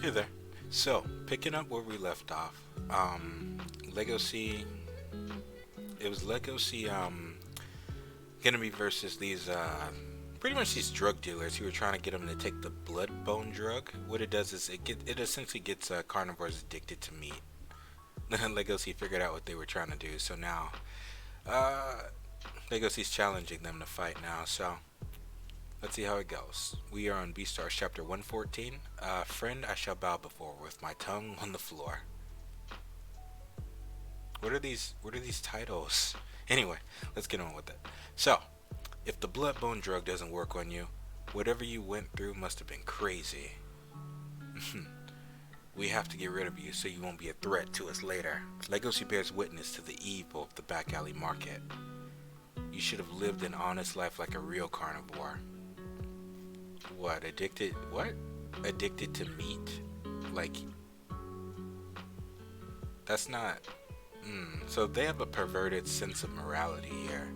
Hey there. So, picking up where we left off, Legosi, it was Legosi, gonna be versus these, pretty much these drug dealers who were trying to get him to take the blood bone drug. What it does is it essentially gets carnivores addicted to meat. Legosi figured out what they were trying to do, so now, uh, Legosi's challenging them to fight now, so let's see how it goes. We are on Beastars chapter 114. Friend I shall bow before with my tongue on the floor. What are these titles? Anyway, let's get on with it. So, if the blood bone drug doesn't work on you, whatever you went through must have been crazy. We have to get rid of you so you won't be a threat to us later. Legacy bears witness to the evil of the back alley market. You should have lived an honest life like a real carnivore. What, addicted? What? Addicted to meat? Like, that's not. So they have a perverted sense of morality here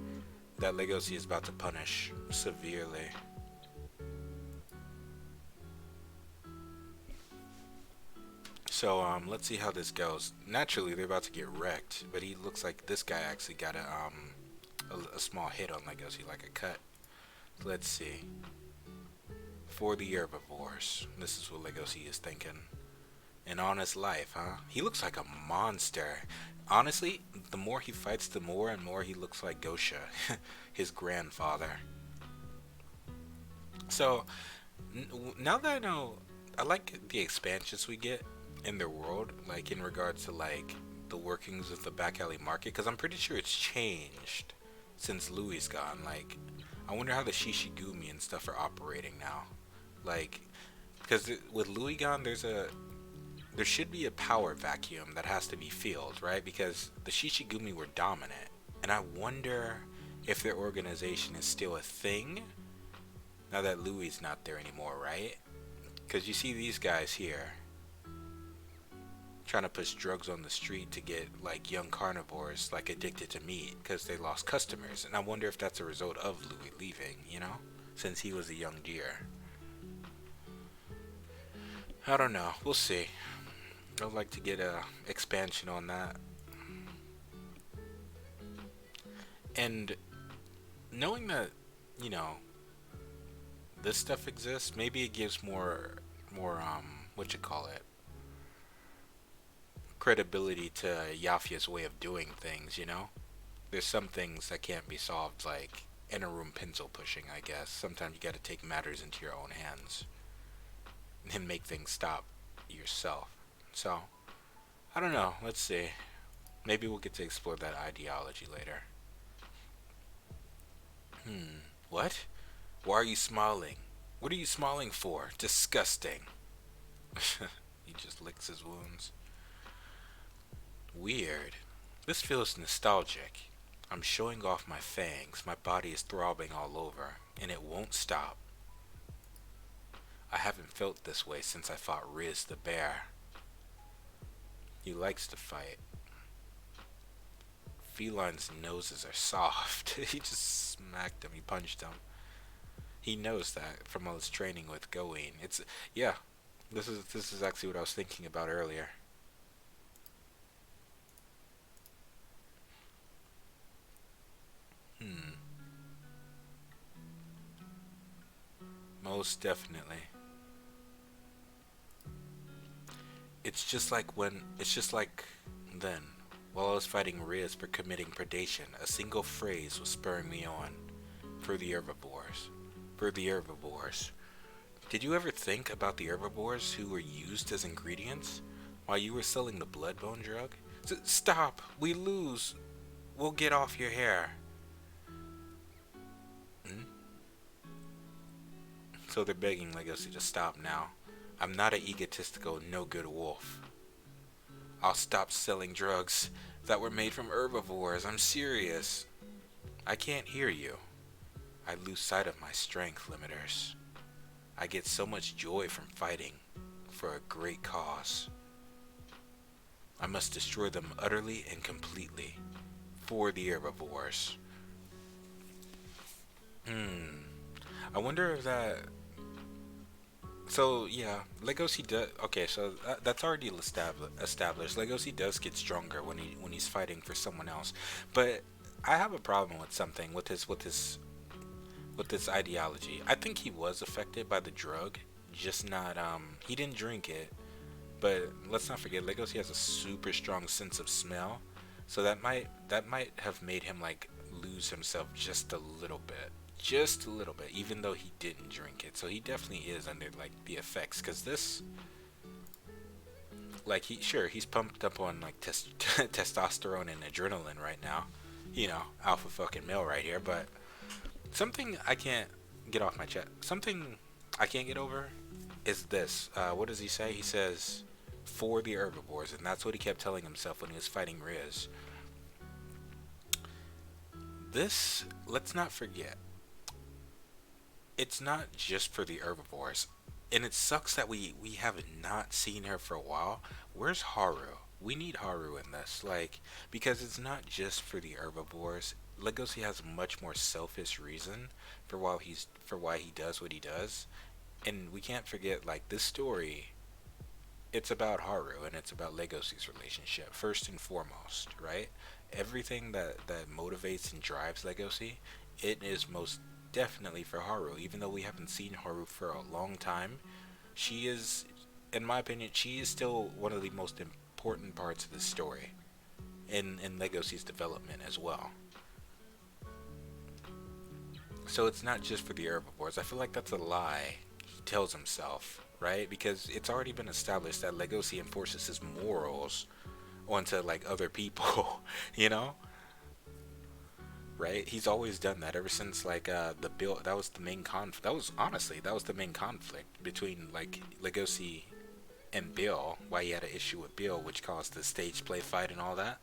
that Legosi is about to punish severely. So let's see how this goes. Naturally, they're about to get wrecked, but he looks like this guy actually got a small hit on Legosi, like a cut. Let's see. For the herbivores, this is what Legosi is thinking. An honest life, huh? He looks like a monster. Honestly, the more he fights, the more and more he looks like Gosha, his grandfather. So, now that I know, I like the expansions we get in their world, like in regards to like the workings of the back alley market, because I'm pretty sure it's changed since Louis gone. Like, I wonder how the Shishigumi and stuff are operating now. Like, because with Louis gone, there should be a power vacuum that has to be filled, right? Because the Shishigumi were dominant, and I wonder if their organization is still a thing now that Louis is not there anymore, right? Because you see these guys here trying to push drugs on the street to get like young carnivores like addicted to meat because they lost customers, and I wonder if that's a result of Louis leaving, since he was a young deer. I don't know. We'll see. I'd like to get a expansion on that. And knowing that, you know, this stuff exists, maybe it gives more what you call it, credibility to Yafia's way of doing things. There's some things that can't be solved like in a room pencil pushing, I guess. Sometimes you gotta take matters into your own hands and make things stop yourself. So, I don't know. Let's see. Maybe we'll get to explore that ideology later. What? Why are you smiling? What are you smiling for? Disgusting. He just licks his wounds. Weird. This feels nostalgic. I'm showing off my fangs. My body is throbbing all over, and it won't stop. I haven't felt this way since I fought Riz the bear. He likes to fight. Felines' noses are soft. He just smacked him. He punched him. He knows that from all his training with Going. Yeah. This is actually what I was thinking about earlier. Hmm. Most definitely. It's just like then. While I was fighting Riz for committing predation, a single phrase was spurring me on. For the herbivores. For the herbivores. Did you ever think about the herbivores who were used as ingredients while you were selling the bloodbone drug? Stop! We lose! We'll get off your hair. Hmm? So they're begging Legacy to stop now. I'm not an egotistical, no good wolf. I'll stop selling drugs that were made from herbivores. I'm serious. I can't hear you. I lose sight of my strength limiters. I get so much joy from fighting for a great cause. I must destroy them utterly and completely for the herbivores. Hmm. I wonder if that So yeah, Legosi does. Okay, so that's already established. Legosi does get stronger when he's fighting for someone else, but I have a problem with something with this ideology. I think he was affected by the drug, just not he didn't drink it, but let's not forget Legosi has a super strong sense of smell, so that might have made him like lose himself just a little bit. Just a little bit, even though he didn't drink it. So he definitely is under like the effects, cuz this like he's pumped up on like testosterone and adrenaline right now. You know, alpha fucking male right here, but something I can't get off my chest. Something I can't get over is this. What does he say? He says, "For the herbivores," and that's what he kept telling himself when he was fighting Riz. This, let's not forget, it's not just for the herbivores, and it sucks that we have not seen her for a while. Where's Haru? We need Haru in this, like, because it's not just for the herbivores. Legosi has a much more selfish reason for why he does what he does, and we can't forget like this story. It's about Haru and it's about Legosi's relationship first and foremost, right? Everything that motivates and drives Legosi, it is most definitely for Haru. Even though we haven't seen Haru for a long time, she is, in my opinion, she is still one of the most important parts of the story in Legosi's development as well. So it's not just for the herbivores. I feel like that's a lie he tells himself, right? Because it's already been established that Legosi enforces his morals onto like other people, you know? Right? He's always done that ever since like the Bill. That was the main conflict. That was honestly that was the main conflict between like Legosi and Bill. Why he had an issue with Bill, which caused the stage play fight and all that.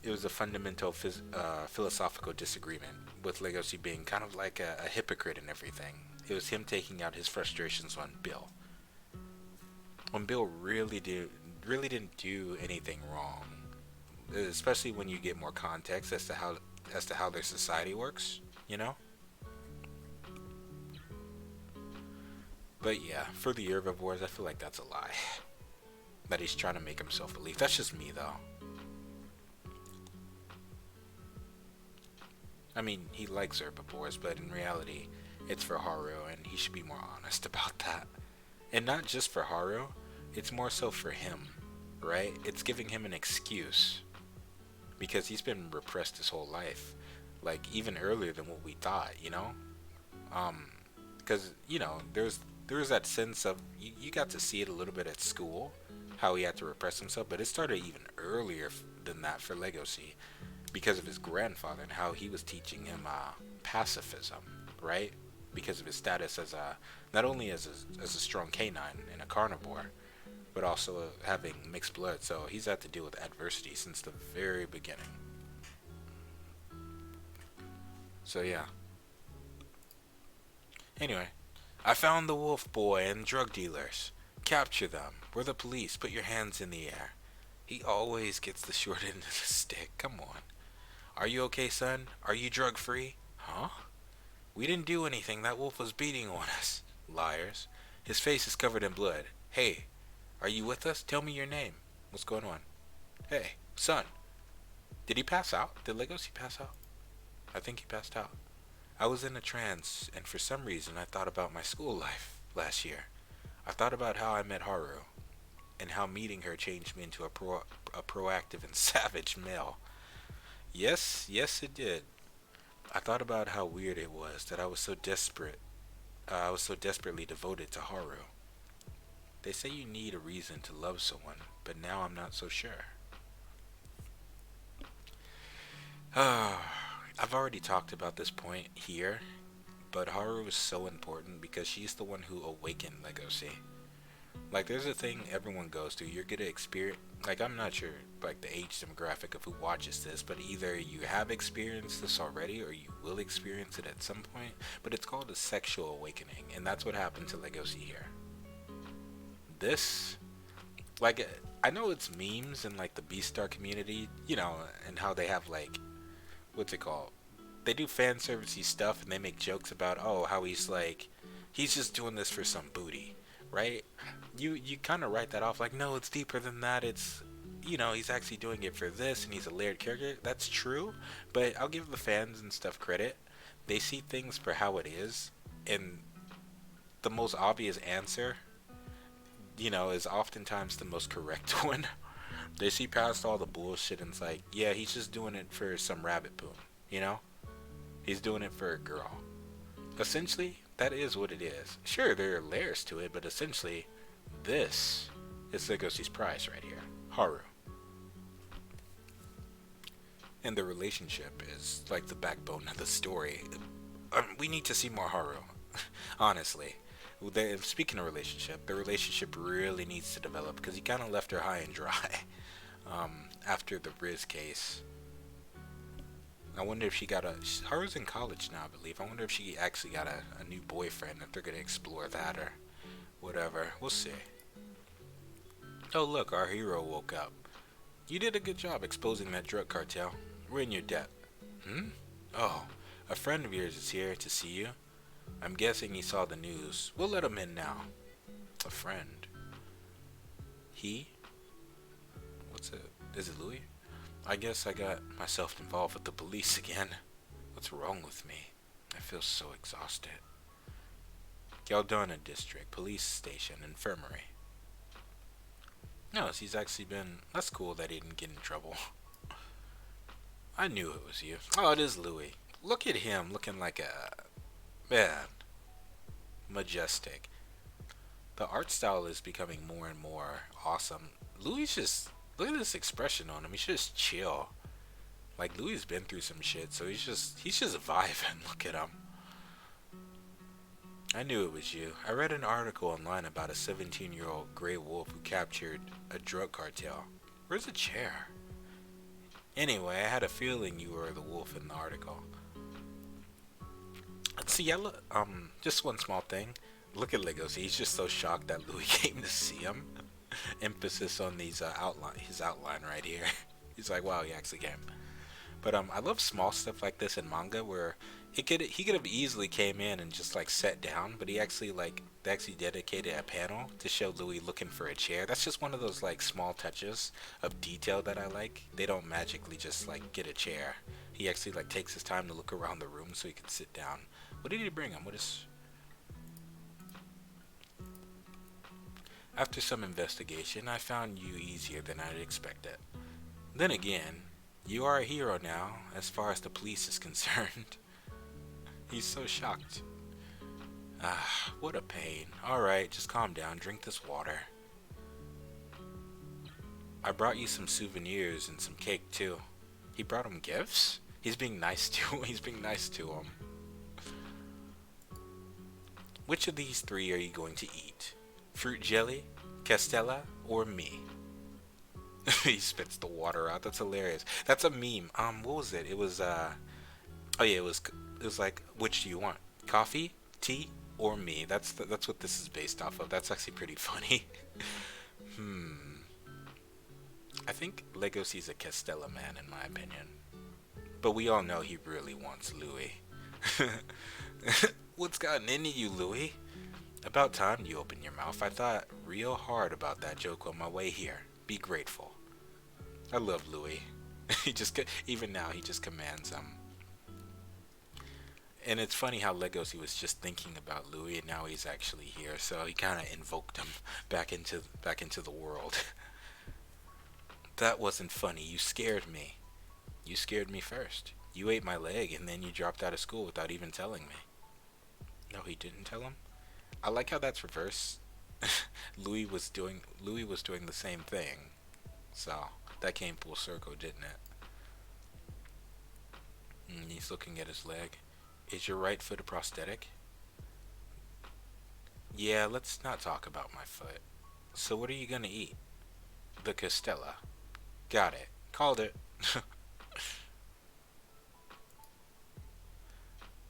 It was a fundamental philosophical disagreement with Legosi being kind of like a hypocrite and everything. It was him taking out his frustrations on Bill when Bill really didn't do anything wrong, especially when you get more context as to how their society works, you know. But yeah, for the herbivores, I feel like that's a lie that he's trying to make himself believe. That's just me though. I mean, he likes herbivores, but in reality, it's for Haru, and he should be more honest about that. And not just for Haru, it's more so for him, right? It's giving him an excuse because he's been repressed his whole life, like even earlier than what we thought, you know. Um, because you know, there's that sense of you got to see it a little bit at school, how he had to repress himself, but it started even earlier than that for Legosi because of his grandfather and how he was teaching him pacifism, right? Because of his status as a not only as a strong canine and a carnivore, but also having mixed blood. So he's had to deal with adversity since the very beginning. So yeah. Anyway, I found the wolf boy and drug dealers. Capture them. We're the police. Put your hands in the air. He always gets the short end of the stick. Come on. Are you okay, son? Are you drug free? Huh? We didn't do anything. That wolf was beating on us. Liars. His face is covered in blood. Hey, are you with us? Tell me your name. What's going on? Hey, son. Did he pass out? Did Legosi pass out? I think he passed out. I was in a trance, and for some reason I thought about my school life last year. I thought about how I met Haru, and how meeting her changed me into a proactive and savage male. Yes, yes, it did. I thought about how weird it was that I was so desperately devoted to Haru. They say you need a reason to love someone, but now I'm not so sure. I've already talked about this point here, but Haru is so important because she's the one who awakened Legosi. Like, there's a thing everyone goes through. You're gonna experience, like, I'm not sure, like, the age demographic of who watches this, but either you have experienced this already or you will experience it at some point. But it's called a sexual awakening, and that's what happened to Legosi here. This, like, I know it's memes in, like, the Beastar community, you know, and how they have, like, what's it called? They do fan servicey stuff and they make jokes about, oh, how he's like, he's just doing this for some booty, right? You kind of write that off like, no, it's deeper than that. It's, he's actually doing it for this, and he's a layered character. That's true, but I'll give the fans and stuff credit. They see things for how it is, and the most obvious answer, is oftentimes the most correct one. They see past all the bullshit, and it's like, yeah, he's just doing it for some rabbit poon, you know? He's doing it for a girl. Essentially, that is what it is. Sure, there are layers to it, but essentially, this is Legosi's prize right here. Haru. And the relationship is like the backbone of the story. We need to see more Haru, honestly. Speaking of relationship, the relationship really needs to develop because he kind of left her high and dry after the Riz case. I wonder if she got Haru's in college now, I believe. I wonder if she actually got a new boyfriend, if they're going to explore that or whatever. We'll see. Oh, look, our hero woke up. You did a good job exposing that drug cartel. We're in your debt. Hmm? Oh, a friend of yours is here to see you. I'm guessing he saw the news. We'll let him in now. A friend. He? What's it? Is it Louis? I guess I got myself involved with the police again. What's wrong with me? I feel so exhausted. Yaldona District, Police Station, Infirmary. No, he's actually been... That's cool that he didn't get in trouble. I knew it was you. Oh, it is Louis. Look at him looking like a... Man. Majestic. The art style is becoming more and more awesome. Louis just... Look at this expression on him. He's just chill. Like, Louis has been through some shit, so he's just vibing. Look at him. I knew it was you. I read an article online about a 17-year-old gray wolf who captured a drug cartel. Where's the chair? Anyway, I had a feeling you were the wolf in the article. See, just one small thing. Look at Legosi. He's just so shocked that Louis came to see him. Emphasis on these his outline right here. He's like, wow, he actually came. But I love small stuff like this in manga where he could have easily came in and just like sat down, but they actually dedicated a panel to show Louis looking for a chair. That's just one of those like small touches of detail that I like. They don't magically just like get a chair. He actually like takes his time to look around the room so he can sit down. What did he bring him? What is... After some investigation, I found you easier than I'd expected. Then again, you are a hero now, as far as the police is concerned. He's so shocked. Ah, what a pain. Alright, just calm down, drink this water. I brought you some souvenirs and some cake too. He brought him gifts? He's being nice to him. Which of these three are you going to eat? Fruit jelly, Castella, or me? He spits the water out. That's hilarious. That's a meme. What was it? It was oh yeah, it was like, which do you want? Coffee, tea, or me? That's what this is based off of. That's actually pretty funny. I think Legosi's a Castella man in my opinion. But we all know he really wants Louis. What's gotten into you, Louis? About time you opened your mouth. I thought real hard about that joke on my way here. Be grateful. I love Louis. Even now, he just commands him. And it's funny how Legosi was just thinking about Louis, and now he's actually here. So he kind of invoked him back into the world. That wasn't funny. You scared me. You scared me first. You ate my leg, and then you dropped out of school without even telling me. No, he didn't tell him? I like how that's reversed. Louis was doing the same thing. So that came full circle, didn't it? He's looking at his leg. Is your right foot a prosthetic? Yeah, let's not talk about my foot. So what are you gonna eat? The Castella. Got it. Called it.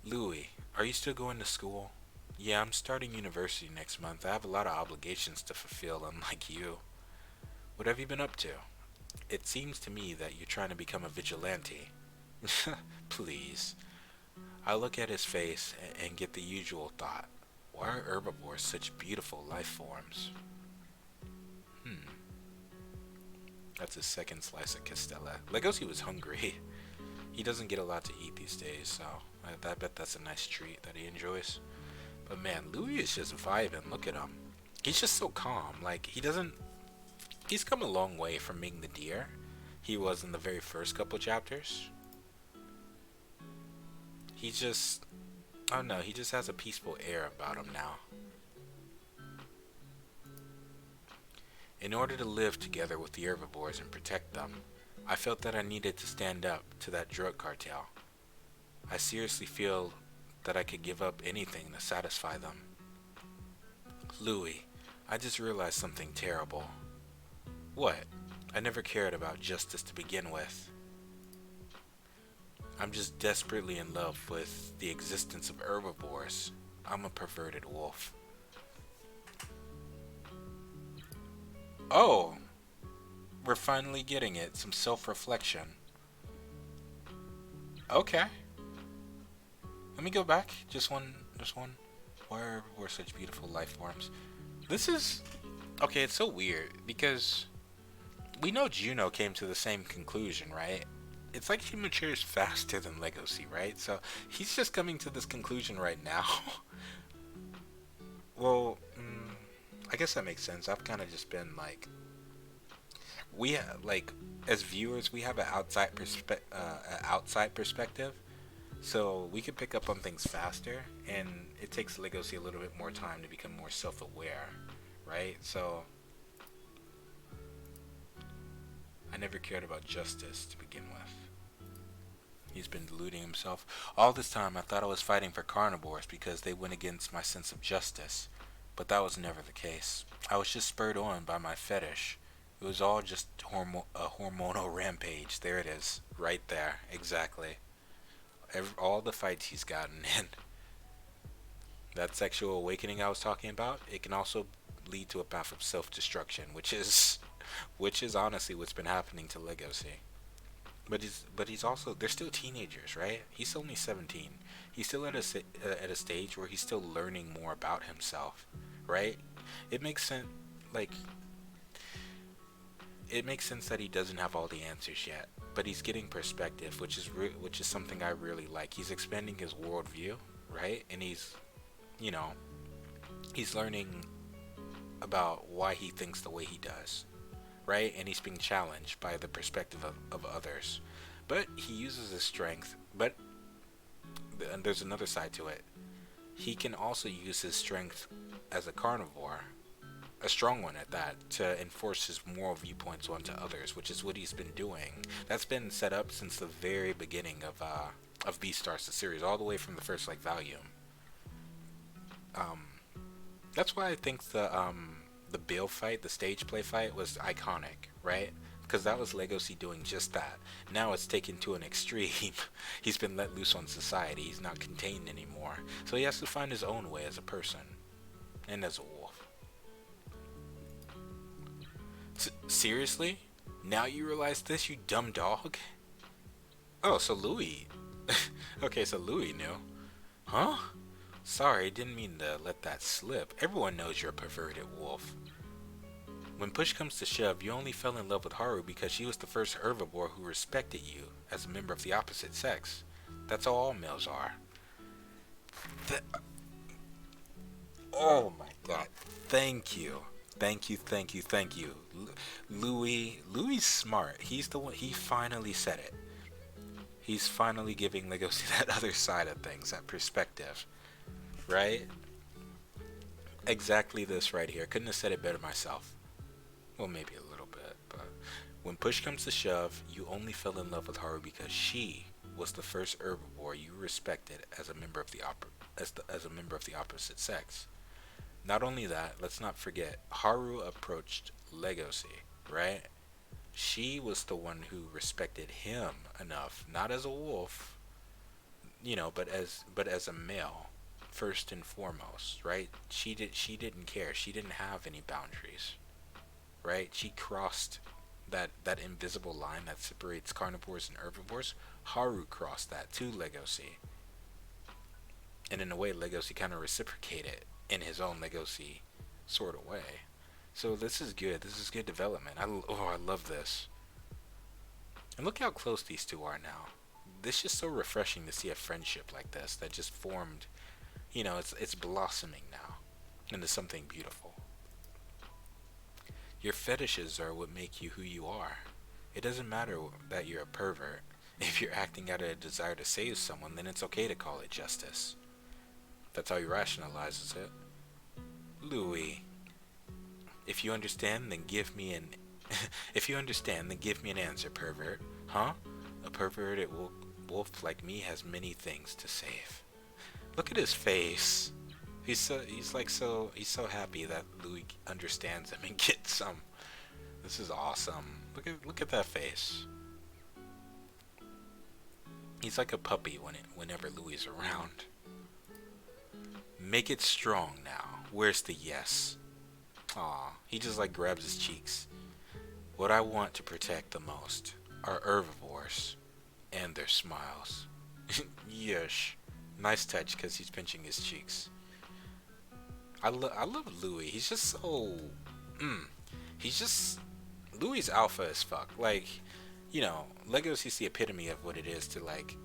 Louis, are you still going to school? Yeah, I'm starting university next month. I have a lot of obligations to fulfill, unlike you. What have you been up to? It seems to me that you're trying to become a vigilante. Please. I look at his face and get the usual thought. Why are herbivores such beautiful life forms? Hmm. That's his second slice of Castella. Legosi was hungry. He doesn't get a lot to eat these days, so I bet that's a nice treat that he enjoys. But man, Louis is just vibing. Look at him. He's just so calm. Like, he doesn't. He's come a long way from being the deer he was in the very first couple chapters. He just. Oh no, he just has a peaceful air about him now. In order to live together with the herbivores and protect them, I felt that I needed to stand up to that drug cartel. I seriously feel that I could give up anything to satisfy them. Louis, I just realized something terrible. What? I never cared about justice to begin with. I'm just desperately in love with the existence of herbivores. I'm a perverted wolf. Oh, we're finally getting it. Some self-reflection. Okay. Let me go back. Just one. Why are herbivores such beautiful life forms? This is... Okay, it's so weird because we know Juno came to the same conclusion, right? It's like he matures faster than Legosi, right? So he's just coming to this conclusion right now. Well, I guess that makes sense. I've kind of just been like, like as viewers, we have an outside perspective, so we can pick up on things faster, and it takes Legosi a little bit more time to become more self-aware, right? So I never cared about justice to begin with. He's been deluding himself. All this time I thought I was fighting for carnivores because they went against my sense of justice, but that was never the case. I was just spurred on by my fetish. It was all just a hormonal rampage. There it is. Right there. Exactly. All the fights he's gotten in. That sexual awakening I was talking about, it can also lead to a path of self-destruction, which is honestly what's been happening to Legosi. But he's also, they're still teenagers, right? He's only 17. He's still at a stage where he's still learning more about himself, right? It makes sense, like it makes sense that he doesn't have all the answers yet, but he's getting perspective, which is something I really like. He's expanding his worldview, right? And you know, he's learning about why he thinks the way he does, right? And he's being challenged by the perspective of others. But he uses his strength, and there's another side to it. He can also use his strength as a carnivore, a strong one at that, to enforce his moral viewpoints onto others, which is what he's been doing. That's been set up since the very beginning of Beastars, the series, all the way from the first volume. That's why I think the Bill fight, the stage play fight, was iconic, right? Because that was Legosi doing just that. Now it's taken to an extreme. He's been let loose on society. He's not contained anymore. So he has to find his own way as a person and as a wolf. Seriously? Now you realize this, you dumb dog? Oh, so Louis. Okay, so Louis knew. Huh? Sorry, didn't mean to let that slip. Everyone knows you're a perverted wolf. When push comes to shove, you only fell in love with Haru because she was the first herbivore who respected you as a member of the opposite sex. That's how all males are. Oh my god. Thank you. Thank you. Louis smart. He's the one. He finally said it. He's finally giving Legosi that other side of things, that perspective. Right? Exactly this right here. Couldn't have said it better myself. Well, maybe a little bit, but when push comes to shove, you only fell in love with Haru because she was the first herbivore you respected as a member of the opposite sex. Not only that, let's not forget, Haru approached Legosi, right? She was the one who respected him enough, not as a wolf, but as a male, first and foremost, right? She didn't care. She didn't have any boundaries, right? She crossed that invisible line that separates carnivores and herbivores. Haru crossed that to Legosi, and in a way, Legosi kind of reciprocated. in his own Legosi sort of way. So this is good. This is good development. I love this. And look how close these two are now. This is so refreshing to see a friendship like this that just formed. It's blossoming now into something beautiful. Your fetishes are what make you who you are. It doesn't matter that you're a pervert. If you're acting out of a desire to save someone, then it's okay to call it justice. That's how he rationalizes it. Louis, if you understand, then give me an if you understand, then give me an answer, pervert. Huh? A perverted wolf like me has many things to save. Look at his face. He's so happy that Louis understands him and gets him. This is awesome. Look at that face. He's like a puppy whenever Louis is around. Make it strong now. Where's the yes? Aw, he just like grabs his cheeks. What I want to protect the most are herbivores and their smiles. Yes. Nice touch because he's pinching his cheeks. I love Louis. He's just so. He's just. Louis alpha as fuck. Like, Lego's the epitome of what it is to, like,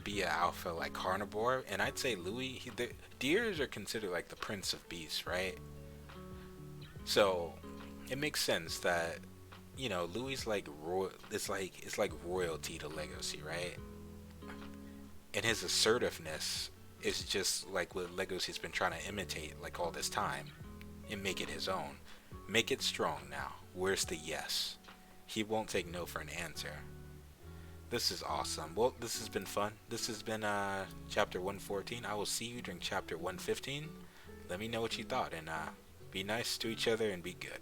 be an alpha, like, carnivore. And I'd say Louis. Deers are considered, like, the prince of beasts, right? So, it makes sense that, Louis, like, it's like royalty to Legosi, right? And his assertiveness is just like what Legosi's been trying to imitate like all this time and make it his own. Make it strong now. Where's the yes? He won't take no for an answer. This is awesome. Well, this has been fun. This has been chapter 114. I will see you during chapter 115. Let me know what you thought and be nice to each other and be good.